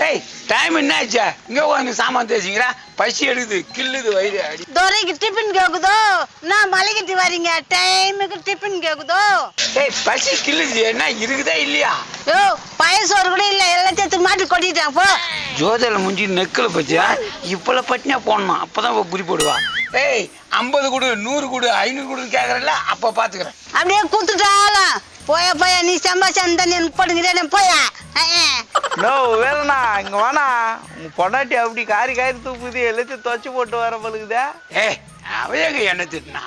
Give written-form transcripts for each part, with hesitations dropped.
ஏய் டைம் என்ன ஆச்சா இங்க உட்காந்து சாமான் தேய்ச்சிக்கிறா பசி எடுக்குது கில்லுது வயிறு அடி துரைக்கு டிஃபன் கேக்குதோ நான் மலைக்கிட்டு வரீங்க டைமுக்கு டிஃபன் கேக்குதோ ஏய் பசி கில்லுது என்ன இருக்குதா இல்லையா யோ பயசோறு கூட இல்ல எல்லாத்தையும் மாட்டி கொட்டிட்டான் போ ஜோதில முடிஞ்சு நெக்கில் பச்சியா இப்பல பட்டினா போடணும் அப்பதான் குறி போடுவா ஏய் 50 கொடு 100 கொடு 500 கொடுன்னு கேக்குறல அப்ப பாத்துக்கிறேன் அப்படியே குத்துட்டாலாம் போயா நீ சம்பாஷம் தானே போடுங்கிறேன் போயா நோ வேணா இங்க வேணா உங்க பொண்டாட்டி அப்படி காரி தூக்குது எல்லாத்தையும் துவச்சு போட்டு வர பழுகுதா ஏய் அவன் என்ன திட்டினா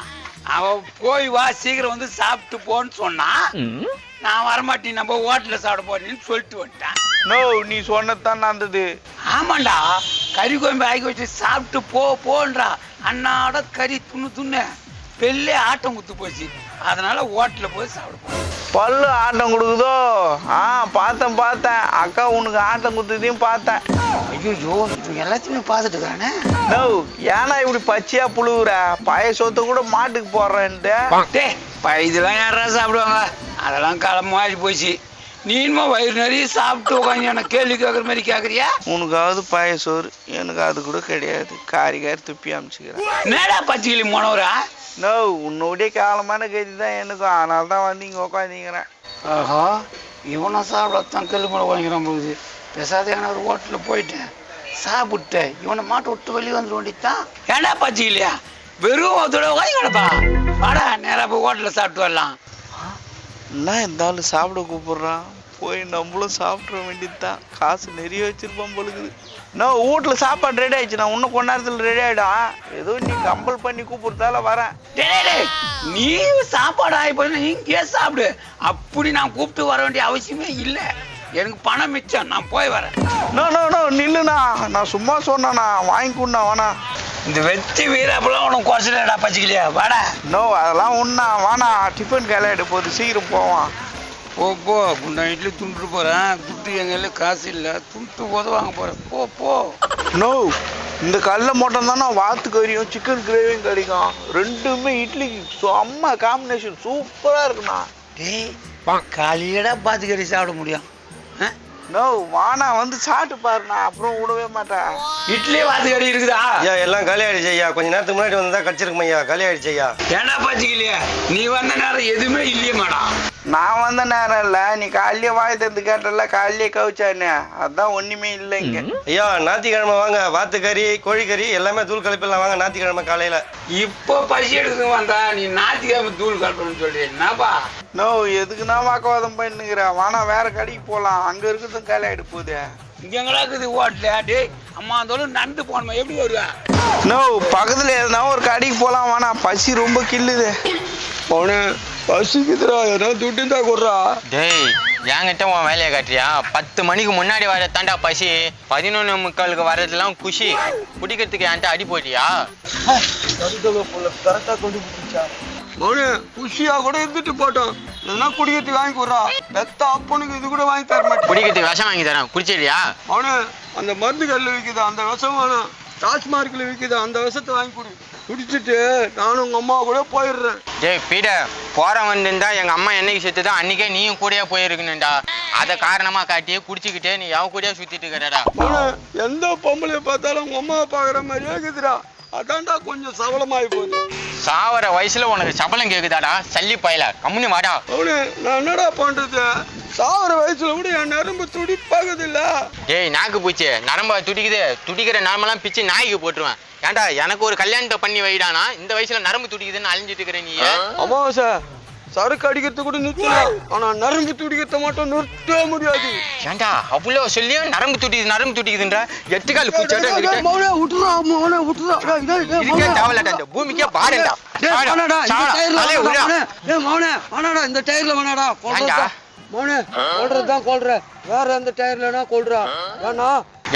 அவ போய் வா சீக்கிரம் வந்து சாப்பிட்டு போன்னு சொன்னா நான் வரமாட்டேன் நம்ம ஹோட்டல்ல சாப்பிட போறேன்னு சொல்லிட்டு வந்துட்டேன் நோ நீ சொன்னதான் நடந்தது ஆமாண்டா கறி கோயம்பு ஆக்கி வச்சு சாப்பிட்டு போன்றா அண்ணாட கறி துண்ணு பெல்லே ஆட்டம் குத்து போச்சு அதனால ஹோட்டல்ல போய் சாப்பிட போறேன் பல்லு ஆட்டம் கொடுக்குதோ பார்த்தேன் அக்கா உனக்கு ஆட்டம் குத்துதையும் பார்த்தேன் ஐயோ எல்லாத்தையுமே பார்த்துட்டு இருக்கிறானே நோ ஏன்னா இப்படி பச்சையா புழுகுற பழைய சொத்தை கூட மாட்டுக்கு போடுறேன்ட்டு இதெல்லாம் யாரா சாப்பிடுவாங்க அதெல்லாம் காலம் மாறி போச்சு நீனுமா வயிறு நிறைய சாப்பிட்டு உட்காந்து என்ன கேள்வி கேட்குற மாதிரி கேட்குறியா உனக்காவது பழைய சோறு எனக்கு அது கூட கிடையாது காரி துப்பி அமிச்சுக்கிறேன் என்னடா பச்சைக்கிளி போனவரா நோ உன்னுடைய காலமான கேதி தான் எனக்கும் அதனால தான் வந்து இங்கே உட்காந்துங்கிறேன் ஆஹா இவனை சாப்பிடத்தான் கல் மேலே வாங்கிக்கிறான் போகுது பெசாதையான ஒரு ஹோட்டலில் போயிட்டேன் சாப்பிட்டேன் இவனை மாட்டை விட்டு வெளியே வந்துட வேண்டியதான் ஏன்டா பச்சைக்கிளியா வெறும் அதோட வாங்கி கிடப்பா வாடா நேராக போய் ஹோட்டலில் சாப்பிட்டு வரலாம் என்ன இருந்தாலும் சாப்பிட கூப்பிடுறான் போய் நம்மளும் சாப்பிட வேண்டியதுதான் காசு நிறைய வச்சிருப்பான் பொழுது நான் வீட்டில் சாப்பாடு ரெடி ஆயிடுச்சு நான் இன்னும் கொஞ்ச நேரத்தில் ரெடி ஆகிடும் ஏதோ நீ கம்பல் பண்ணி கூப்பிடுறதால வரேன் நீ சாப்பாடு ஆகி போய் இங்கே சாப்பிடு அப்படி நான் கூப்பிட்டு வர வேண்டிய அவசியமே இல்லை எனக்கு பணம் மிச்சம் நான் போய் வரேன் நோ நில்லுண்ணா நான் சும்மா சொன்னேண்ணா வாங்கி கொடுண்ணா வேணா இந்த வெற்றி வீரப்பெல்லாம் உனக்கு குறைச்சலடா பச்சிக்கலையா வாடா நோ அதெல்லாம் ஒன்றா வேணா டிஃபன் கிளையிட போகுது சீக்கிரம் போவான் போ நான் இட்லி துண்டுட்டு போகிறேன் துட்டு எங்கள் காசு இல்லை துண்டு உதவாங்க போகிறேன் போ நோ இந்த கல்ல மட்டும் தானே வாத்து கறியும் சிக்கன் கிரேவியும் கிடைக்கும் ரெண்டுமே இட்லிக்கு செம்ம காம்பினேஷன் சூப்பராக இருக்குண்ணா டேய் காலையிடா பாத்து கறி சாப்பிட முடியும் நோ வானா வந்து சாப்பிட்டு பாருண்ணா அப்புறம் விடவே மாட்டேன் இட்லி வாத்து கறி இருக்குதா ஐயா எல்லாம் காலி ஆயிடுச்சு ஐயா கொஞ்ச நேரத்துக்கு முன்னாடி வந்தா கடிச்சிருக்கும் ஐயா காலி ஆயிடுச்சு ஐயா ஏன்டா பாச்சிக்கலையா நீ வந்த நேரம் எதுவுமே இல்லையே மேடம் நான் வந்த நேரம் இல்லை நீ காலையிலே வாய் தந்து கேட்டல காலையிலே கவிச்சானே அதான் ஒன்றுமே இல்லை இங்கே ஐயா ஞாயிற்றுக்கிழமை வாங்க வாத்துக்கறி கோழிக்கறி எல்லாமே தூள் கலப்பிடலாம் வாங்க ஞாயிற்றுக்கிழமை காலையில இப்போ பசி எடுத்து வந்தா நீ ஞாயிற்றுக்கிழமை தூள் கலப்பணும்னு சொல்லி என்னப்பா நோ எதுக்குன்னா வாக்குவாதம் பண்ணுங்கிறேன் வானா வேற கடைக்கு போகலாம் அங்கே இருக்கிறதும் காலி ஆகிட்டு போகுது இங்க எங்களா இருக்குது ஓட்டல டேய் அம்மா இருந்தாலும் நடந்து போனோமா எப்படி வருவா நோ பக்கத்தில் எதுனா ஒரு கடைக்கு போகலாம் வானா பசி ரொம்ப கில்லுது போனு பசிக்குதுடா ஏதோ துட்டு தான் கொடுறா டேய் என்கிட்ட உன் வேலையை காட்டுறியா 10 மணிக்கு முன்னாடி வர தாண்டா பசி 11:45 வர்றதுலாம் குஷி குடிக்கிறதுக்கு என்கிட்ட அடி போட்டியா மோனு குஷியா கூட இருந்துட்டு போட்டோம் இல்லைன்னா குடிக்கிறதுக்கு வாங்கி கொடுறா பெத்த அப்பனுக்கு இது கூட வாங்கி தர மாட்டேன் குடிக்கிறதுக்கு விஷம் வாங்கி தரேன் குடிச்சிடுறியா மோனு அந்த மருந்து கல்ல விற்குது அந்த விஷம் வேணும் டாஸ்மார்க்கில் விற்குது அந்த விஷத்தை வாங்கி கொடு குடிச்சிட்டு நானும் உங்க அம்மா கூட போயிடுறேன் டேய் பீடர் போற வந்துருந்தா எங்க அம்மா என்னைக்கு செத்துதோ அன்னைக்கே நீயும் கூடயே போயிருக்கணும்டா அதை காரணமா காட்டி குடிச்சுக்கிட்டே நீ அவ கூடயே சுத்திட்டு இருக்கிறடா எந்த பொம்பளைய பார்த்தாலும் உங்க அம்மா பாக்குற மாதிரியே இருக்குதுடா அதான்டா கொஞ்சம் சபலமாயி போகுது சாவர வயசுல உனக்கு சபலம் கேக்குதாடா சல்லி பயல கம்முனு வாடா அவனு நான் என்னடா பண்றது சாவர வயசுல கூட என் நரம்பு துடிப்பாகுது இல்ல டேய் நாக்கு பூச்சி நரம்ப துடிக்கிற நரம்பெல்லாம் பிச்சு நாய்க்கு போட்டுருவேன் ஏன்டா எனக்கு ஒரு கல்யாணத்தை பண்ணி வைடானா இந்த வயசுல நரம்பு துடிக்குதுன்னு அழிஞ்சிட்டு இருக்கிற நீ அமாவாசை சரக்கு அடிக்கிறது கூட நிறுத்தலாம் ஆனா நரம்பு துடிக்கிறத மட்டும் நிறுத்தவே முடியாது ஏன்டா அவ்வளோ சொல்லியும் நரம்பு துடிக்குதுன்ற எட்டுக்கால் பூச்சாட்ட இந்த பூமிக்கே பாருடா இந்த டயர்ல வேணாடா மோனே கொல்றதுதான் கொல்ற வேற எந்த டயர்லனா கொல்றா ஏன்னா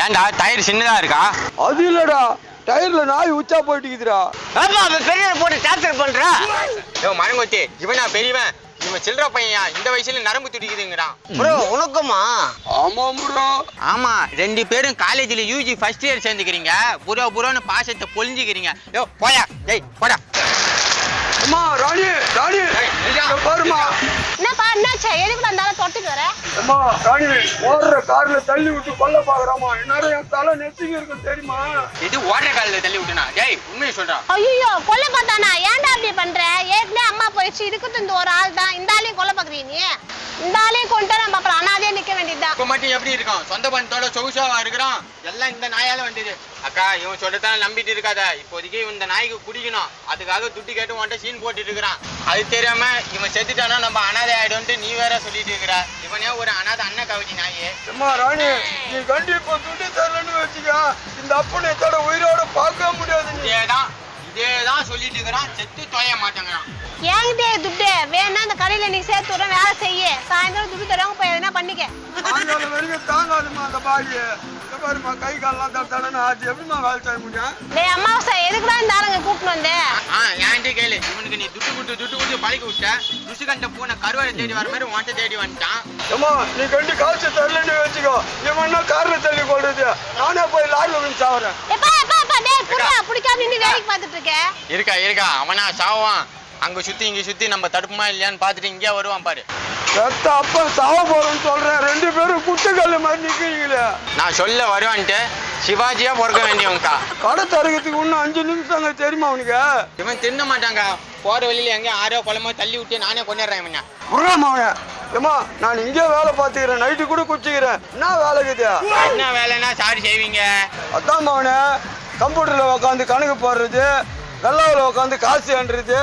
ஏன்டா டயர் சின்னதா இருக்கா அது இல்லடா டயர்ல நாய் உச்சா போயிட்டுக்குதுடா ஆமா அவன் பெரிய போட்டு டார்ச்சர் பண்றா யோ மரங்கொத்தி இவனா பெரியவன் இவன் சில்ற பையன் இந்த வயசுல நரம்பு துடிக்குதுங்கறான் ப்ரோ உனக்குமா ஆமா ப்ரோ ஆமா 2 பேரும் காலேஜ்ல யூஜி ஃபர்ஸ்ட் இயர் சேர்ந்துக்கிறீங்க புரோன்னு பாசத்தை பொழிஞ்சிக்கிறீங்க யோ போயா டேய் போடா அம்மா ராணி பாருமா என்னப்பா என்னாச்சு எதுக்கு இருந்தாலும் தொட்டுக்கு வர அம்மா ராணி ஓடுற கார்ல தள்ளி விட்டு கொல்ல பாக்குறாமா என்னாரும் என் தலை நெத்திங்க இருக்கு தெரியுமா? இது ஓடுற காலில் தள்ளி விட்டுனா டேய் உண்மையை சொல்றான். ஐயோ கொல்ல பார்த்தானா ஏன்டா அப்படி பண்ற? ஏற்கனவே அம்மா போயிடுச்சு இதுக்கு இந்த ஒரு ஆள் தான் இந்த ஆளையும் கொல்ல பாக்குறீங்க நீ. இந்த ஆளையும் கொண்டு நம்ம அப்புறம் அனாதையா நிக்க வேண்டியதுதான். இப்ப மட்டும் எப்படி இருக்கும்? சொந்த பந்தத்தோட சொகுசாவா இருக்கிறான். எல்லாம் இந்த நாயால வந்தது. அக்கா இவன் சொல்றதான நம்பிட்டு இருக்காத. இப்போதைக்கு இந்த நாய்க்கு குடிக்கணும். அதுக்காக துட்டி கேட்டு உன்ட்ட சீன் போட்டுட்டு இருக்கிறான். அது தெரியாம இவன் செத்துட்டானா நம்ம அனாதை ஆயிடும்ட்டு நீ வேற சொல்லிட்டு இருக்கிற. இவனே ஒரு அனாதை அண்ணன் கவச்சி நாயே. அம்மா ராணி நீ கண்டிப்பா துட்டி தரலன்னு வச்சுக்க இந்த அப்பனை தட உயிரோட பார்க்க முடியாது. இதேதான் சொல்லிட்டு இருக்கிறான். செத்து தொலைய மாட்டேங்கிறான். ஏங்கிட்டே துட்டு வேணா அந்த கடையில நீ சேர்த்து விட வேலை செய்ய. சாயந்தரம் துட்டு தரவங்க போய் எதுனா பண்ணிக்க. சாயங்காலம் வரைக்கும் தாங்காதுமா அந்த பாடிய. பாருமா கை கால்லாம் தடன்னு ஆச்சு எப்படிமா வேலை செய்ய முடியும்? டேய் அம்மாவசை எதுக்குதான் இந்த ஆளுங்க கூப்பிட்டு வந்த? ஏன்ட்டு கேளு. இவனுக்கு நீ துட்டு கொடுத்து பழகி விட்ட. ருசிகண்ட பூனை கருவாடை தேடி வர மாதிரி உன்ட்ட தேடி வந்துட்டான். அம்மா நீ கண்டி காசு தரலன்னு வச்சுக்கோ இவன்னா கார்ல தள்ளி கொள்றது நானே போய் லாரில வந்து சாவறேன். எப்பா டேய் புடியா புடிக்காம நின்னு வேலைக்கு பார்த்துட்டு இருக்க. இருக்கா அவனா சாவான். அங்க சுத்தி இங்க சுத்தி நம்ம தடுப்புமா இல்லையான்னு பாத்துட்டு இங்கே வருவான் பாரு. செத்த அப்ப சாவ போறேன்னு சொல்றேன். ரெண்டு பேரும் குட்டுக்கல்ல மாதிரி நிக்கிறீங்களே. நான் சொல்ல வருவான்ட்டு சிவாஜியா பொறுக்க வேண்டியவங்கக்கா. கடை தரகத்துக்கு இன்னும் 5 நிமிஷம் தெரியுமா அவனுக்கு? இவன் தின்ன மாட்டாங்க. போற வழியில எங்க ஆரோ குளமோ தள்ளி விட்டு நானே கொண்டுறேன் இவனை. முருகாமாவன் ஏமா நான் இங்கே வேலை பார்த்துக்கிறேன். நைட்டு கூட குச்சிக்கிறேன். என்ன வேலை இருக்குதா? என்ன வேலைன்னா சாரி செய்வீங்க. அதான் மாவனே கம்ப்யூட்டர்ல உட்காந்து கணக்கு போடுறது வெள்ளாவில் உட்காந்து காசு அண்டுறது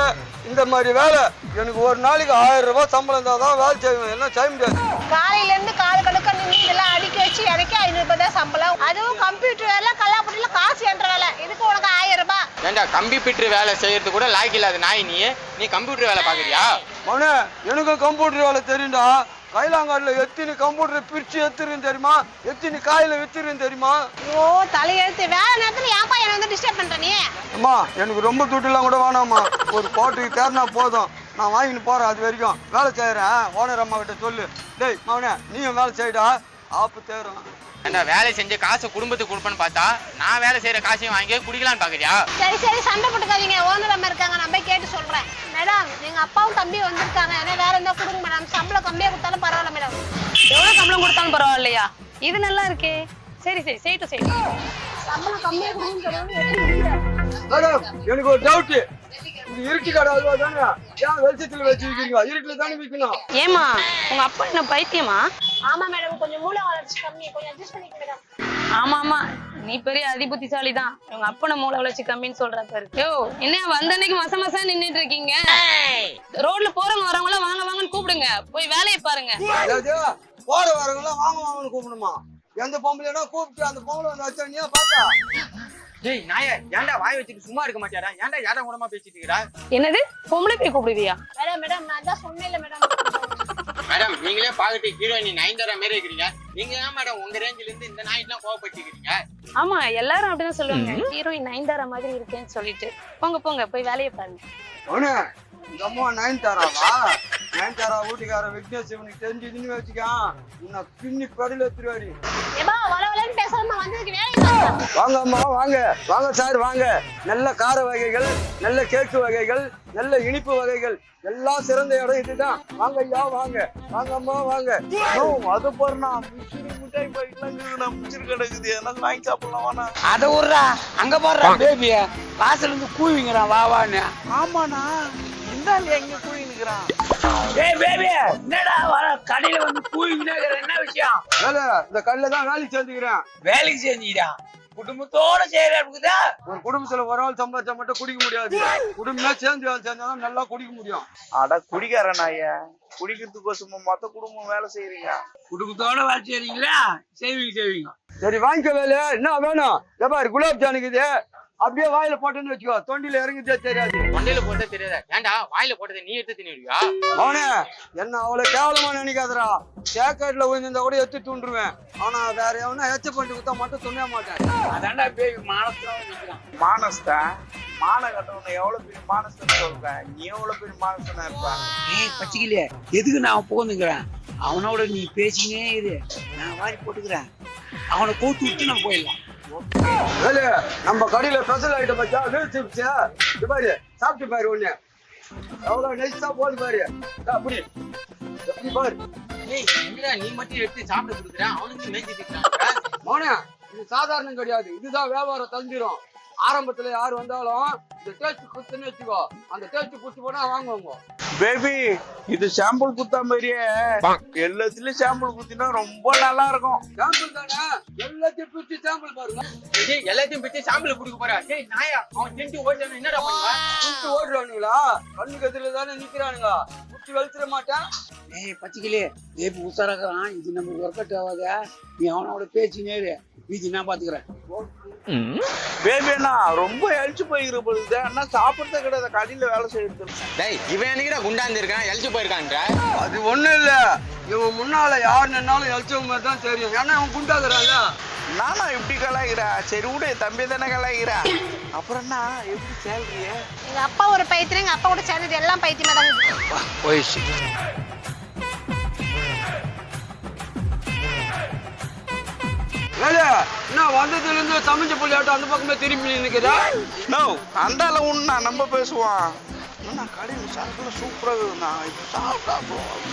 இந்த மாதிரி வேலை. எனக்கு ஒரு நாளைக்கு 1000 ரூபாய் சம்பளம் தான் வேலை செய்வேன். என்ன செய்ய முடியாது. காலையில இருந்து கால் கணக்க நின்று இதெல்லாம் அடிக்க வச்சு இறக்கி 500 ரூபாய் தான் சம்பளம். அதுவும் கம்ப்யூட்டர் வேலை கல்லாப்பட்டியில காசு என்ற வேலை. இதுக்கு உனக்கு 1000 ரூபாய். ஏண்டா கம்ப்யூட்டர் வேலை செய்யறது கூட லாய்க்கு இல்லாத நாய் நீ கம்ப்யூட்டர் வேலை பாக்குறியா? மவனே எனக்கும் கம்ப்யூட்டர் வேலை தெரியும்டா. கைலாங்காடுல எத்தினி கம்ப்யூட்டர் பிரிச்சு எத்துருன்னு தெரியுமா? எத்தினி காயில வித்துருன்னு தெரியுமா? ஓ தலையெழுத்து வேலை நேரத்துல ஏன்பா என்ன வந்து டிஸ்டர்ப் பண்ற நீ? அம்மா எனக்கு ரொம்ப துட்டுலாம் கூட வேணாம்மா. ஒரு கோட்டுக்கு தேர்னா போதும். நான் வாங்கிட்டு போறேன். அது வரைக்கும் வேலை செய்யறேன். ஓனர் அம்மா கிட்ட சொல்லு. டேய் மவனே நீயும் வேலை செய்யடா ஆப்பு தேரும். ஏண்டா வேலை செஞ்சு காசு குடும்பத்துக்கு கொடுப்பேன்னு பார்த்தா நான் வேலை செய்யற காசையும் வாங்கி குடிக்கலான்னு பாக்குறியா? சரி சண்டை போட்டுக்காதீங்க. ஓனர் அம்மா இருக்காங்க நான் போய் கேட்டு சொல்றேன். மேடம் எங்க அப்பாவும் தம்பியும் வந்திருக்காங்க. ஏன்னா வேற எந்த கொடுங்க மேடம். சம்பளம் கம்மியா கொடுத்தாலும் பரவாயில்ல மேடம். எவ்வளவு சம்பளம் கொடுத்தாலும் பரவாயில்லையா? இது நல்லா இருக்கே. சரி செய்யட்டும். சம்பளம் கம்மியா கொடுங்க. மேடம் எனக்கு ஒரு டவுட். இது இருட்டு கடை அல்வா தானே? ஏன் வெளிச்சத்துல வச்சிருக்கீங்க? இருட்டுல தானே விற்கணும். ஏமா உங்க அப்பா என்ன பைத்தியமா? ஆமா மேடம் கொஞ்சம் மூளை வளர்ச்சி கம்மி. கொஞ்சம் அட்ஜஸ்ட் பண்ணிக்க மேடம். ஆமா நீ பெரிய அதிபுத்திசாலி தான். உங்க அப்பனை மூளை வளர்ச்சி கம்மின்னு சொல்ற பாரு. யோ என்ன வந்த அன்னைக்கு மசா நின்னுட்டு இருக்கீங்க? ரோட்ல போறவங்க வரவங்க எல்லாம் வாங்கன்னு கூப்பிடுங்க. போய் வேலையை பாருங்க. போற வரவங்க எல்லாம் வாங்கன்னு கூப்பிடுமா? எந்த பொம்பளைனா கூப்பிட்டு அந்த பொம்பளை வந்து வச்சா பார்த்தா டேய் நாயே ஏன்டா வாய் வச்சுட்டு சும்மா இருக்க மாட்டியாடா? ஏன்டா யாரா கூடமா பேசிட்டு இருக்கா? என்னது பொம்பளை போய் கூப்பிடுவியா? மேடம் நான் தான் சொன்னேன்ல மேடம். மேடம் நீங்களே பாக்கட்டு ஹீரோயின் நயன்தாரா மாதிரி இருக்கிறீங்க. நீங்க ஏன் மேடம் உங்க ரேஞ்சில இருந்து இந்த நாய்ட்லாம் கோவப்பட்டுக்கிறீங்க? ஆமா எல்லாரும் அப்படிதான் சொல்லுவாங்க. ஹீரோயின் நயன்தாரா மாதிரி இருக்கேன்னு சொல்லிட்டு. போங்க போய் வேலையை பாருங்க. அவனு இந்த அம்மா நயன்தாராவா? நயன்தாரா வீட்டுக்கார விக்னேஷ் இவனுக்கு தெரிஞ்சுதுன்னு வச்சுக்கான் உன்னை பின்னி படியில திருவாரி. ஏப்பா வளவலன்னு பேசாம வந்ததுக்கு வேலையை பாருங்க. வாங்க அம்மா வாங்க சார் வாங்க. நல்ல கார வகைகள் நல்ல கேக்கு வகைகள் நல்ல இனிப்பு வகைகள் எல்லாம் சிறந்த இடம் இதுதான். வாங்க ஐயா வாங்க அம்மா வாங்க. அது போறா மிட்டாய் போயிட்டு முடிச்சிரு கிடக்குது. என்னால வாங்கி சாப்பிடலாம் வாண்ணா. அதை விட்றா அங்க போடுறா பேபிய வாசல் இருந்து கூவிங்கிறான் வாவான்னு. ஆமாண்ணா இந்த எங்க கூவினுக்குறான். ஏய் பேபி என்னடா வர கடையில வந்து கூவிங்கிறாங்க என்ன விஷயம்? வேலை இந்த கல்ல தான் வேலைக்கு சேர்ந்துக்கிறேன். வேலைக்கு செஞ்சுடா குடும்பத்தோட செய்யறா. ஒரு குடும்பத்துல ஒரு ஆள் சம்பாதிச்சா மட்டும் குடிக்க முடியாது. குடும்பமே சேர்ந்து வேலை செஞ்சாதான் நல்லா குடிக்க முடியும். அட குடிக்காரன் ஐயா குடிக்கிறதுக்கோசமா மொத்த குடும்பம் வேலை செய்யறீங்க. குடும்பத்தோட வேலை செய்றீங்களா? செய்வீங்க. சரி வாங்கிக்க வேலை என்ன வேணும்? எப்பாரு குலாப் ஜானுக்குது அப்படியே வாயில போட்டேன்னு வச்சுக்கோ தொண்டில இறங்குதே தெரியாது. தொண்டையில போட்டே தெரியாதா? ஏன்டா வாயில போட்டதை நீ எடுத்து தின்னுடுவியா? அவனே என்ன அவ்வளவு கேவலமா நினைக்காதரா. சேக்காட்டுல விழுந்திருந்தா கூட எடுத்து தூண்டுருவேன். ஆனா வேற எவனா எச்ச பண்ணிட்டு கொடுத்தா மட்டும் துணைய மாட்டேன். அதான்டா பேபி மானத்துல நிக்கிறான். மானஸ்தா மான கட்டவனை எவ்வளவு பெரிய மானஸ்தன்னு சொல்றேன். நீ எவ்வளவு பெரிய மானஸ்தனா இருப்ப? ஏய் பச்சிக்கலையே எதுக்கு நான் போந்துக்கிறேன்? அவனோட நீ பேசினே இரு. நான் வாரி போட்டுக்கிறேன். அவனை கோத்து விட்டு நான் போயிடலாம். நம்ம கடையில ஸ்பெஷல் ஐட்டம் வச்சா பாரு சாப்பிட்டு பாரு ஒண்ணு எவ்வளவு நைஸா போது பாரு அப்படி எப்படி பாரு ஏய் என்னடா நீ மட்டும் எடுத்து சாப்பிட கொடுக்குற அவனுக்கு மேய்ச்சிட்டு இருக்கான் மோனே இது சாதாரணம் கிடையாது, இதுதான் வியாபாரம் தந்திரும். ஆரம்பத்துல யார் வந்தாலும் இந்த டேஸ்ட் குத்துன்னு வச்சுக்கோ, அந்த டேஸ்ட் குத்து போனா வாங்குவாங்க. பேபி இது சாம்பிள் குத்தா மாதிரியே எல்லாத்துலயும் சாம்பிள் குத்தினா ரொம்ப நல்லா இருக்கும். சாம்பிள் தானே, எல்லாத்தையும் பிடிச்சி சாம்பிள் பாருங்க. டேய் எல்லாத்தையும் பிச்சு சாம்பிள் குடுக்க போறா. டேய் நாயா அவன் செஞ்சு ஓடுறானே என்னடா பண்ணுவ? குத்து ஓடுறானுங்களா? கண்ணுக்கு எதிரில தானே நிக்கிறானுங்க, குத்தி வெளுத்துட மாட்டேன். ஏய் பச்சிக்கலே ஏப்பி உசாராக்குறான், இது நமக்கு ஒர்க் அவுட் ஆகாத. நீ அவனோட பேச்சு நேரு, வீதி நான் பாத்துக்கிறேன். பேபி அண்ணா ரொம்ப எழுச்சி போய்கிற பொழுது அண்ணா சாப்பிட்றதே கிடையாது, கடையில வேலை செய்யறது. டேய் இவன் என்னைக்குடா குண்டாந்து இருக்கான் எல்ச்சு போயிருக்கான்ற? அது ஒண்ணும் இல்ல, இவன் முன்னால யார் நின்னாலும் எல்ச்சவ மாதிரி தான் தெரியும். ஏன்னா அவன் குண்டாக்குறான்ல. நானா இப்படி கலாய்கிறா? சரி விடு, தம்பி தானே கலாய்கிறா. அப்புறம் என்ன எப்படி சேலரிய? எங்க அப்பா ஒரு பைத்தியம், எங்க அப்பா கூட சேர்ந்தது எல்லாம் பைத்தியமா தான் இருக்கு. போயிடுச்சு. ஏலே, என்ன வந்ததுல இருந்து சமைச்ச புள்ளியாட்டம் அந்த பக்கமே திரும்பி நிக்குதா? நோ அந்தால உண்ணா நம்ம பேசுவான். நான் கடையில் சாப்பிட சூப்பரா இருக்குண்ணா, இப்போ சாப்பிட்டா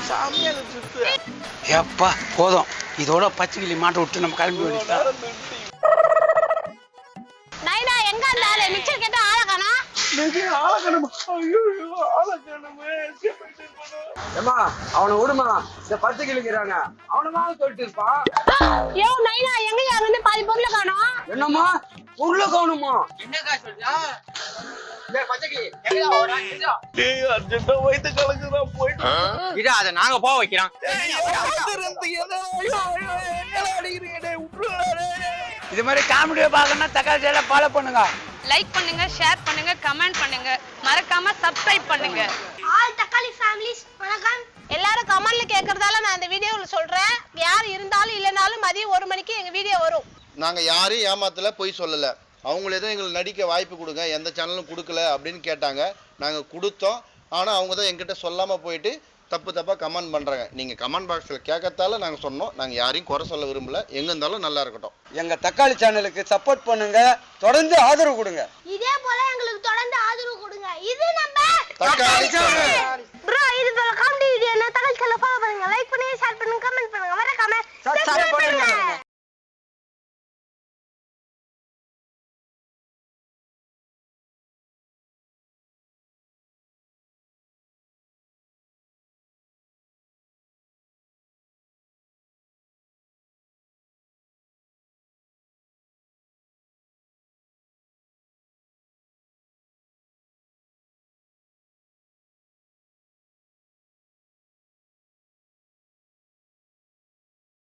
சாமியா இருக்கு. ஏப்பா போதும், இதோட பச்சைக்கிளி மாட்டை விட்டு நம்ம கிளம்பி வேண்டியது. நைனா எங்க இருந்தாலே மிச்சர் கேட்டா ஆள காணோம். ஏமா அவனை விடுமா, இந்த 10 கிளிக்கிறாங்க, அவனமா சொல்லிட்டு இருப்பான். யோ நைனா எங்க அங்க இருந்து பாதி பொருளை காணோம். என்னம்மா உள்ள காணுமா? என்னக்கா சொல்றா? டேய் பச்சைக்கிளி எங்கடா ஓடுறா? எங்கடா? டேய் அர்ஜென்ட்டா வயித்து கலக்குதா, போயிட்டு இதா அத நாங்க போக வைக்கிறோம். இது மாதிரி காமெடியை பார்க்கணும்னா தக்காளி சேனலை ஃபாலோ பண்ணுங்க. லைக் பண்ணுங்க, ஷேர் பண்ணுங்க, கமெண்ட் பண்ணுங்க, மறக்காம சப்ஸ்கிரைப் பண்ணுங்க. ஆல் தக்காளி ஃபேமிலிஸ் வணக்கம். எல்லாரும் கமெண்ட்ல கேக்குறதால நான் இந்த வீடியோல சொல்றேன், யார் இருந்தாலும் இல்லனாலும் மதியம் 1 மணிக்கு எங்க வீடியோ வரும். நாங்க யாரையும் ஏமாத்தல, பொய் சொல்லல. அவங்களே தான் எங்களுக்கு நடிக்க வாய்ப்பு கொடுங்க, எந்த சேனலும் கொடுக்கல அப்படின்னு கேட்டாங்க. நாங்க கொடுத்தோம். ஆனா அவங்க தான் எங்கிட்ட சொல்லாம போயிட்டு தப்பா கமெண்ட் பண்றாங்க. நீங்க கமெண்ட் பாக்ஸ்ல கேட்கறதால நாங்க சொன்னோம். நாங்க யாரையும் குறை சொல்ல விரும்பல, எங்க இருந்தாலும் நல்லா இருக்கட்டும். எங்க தக்காளி சேனலுக்கு சப்போர்ட் பண்ணுங்க, தொடர்ந்து ஆதரவு கொடுங்க. இதே போல எங்களுக்கு தொடர்ந்து ஆதரவு கொடுங்க. இது நம்ம தக்காளி சேனல். ப்ரோ, இது போல காமெடி வீடியோ என்ன தக்காளி சேனலை ஃபாலோ பண்ணுங்க, லைக் பண்ணுங்க, ஷேர் பண்ணுங்க, கமெண்ட் பண்ணுங்க, மறக்காம Subscribe பண்ணுங்க.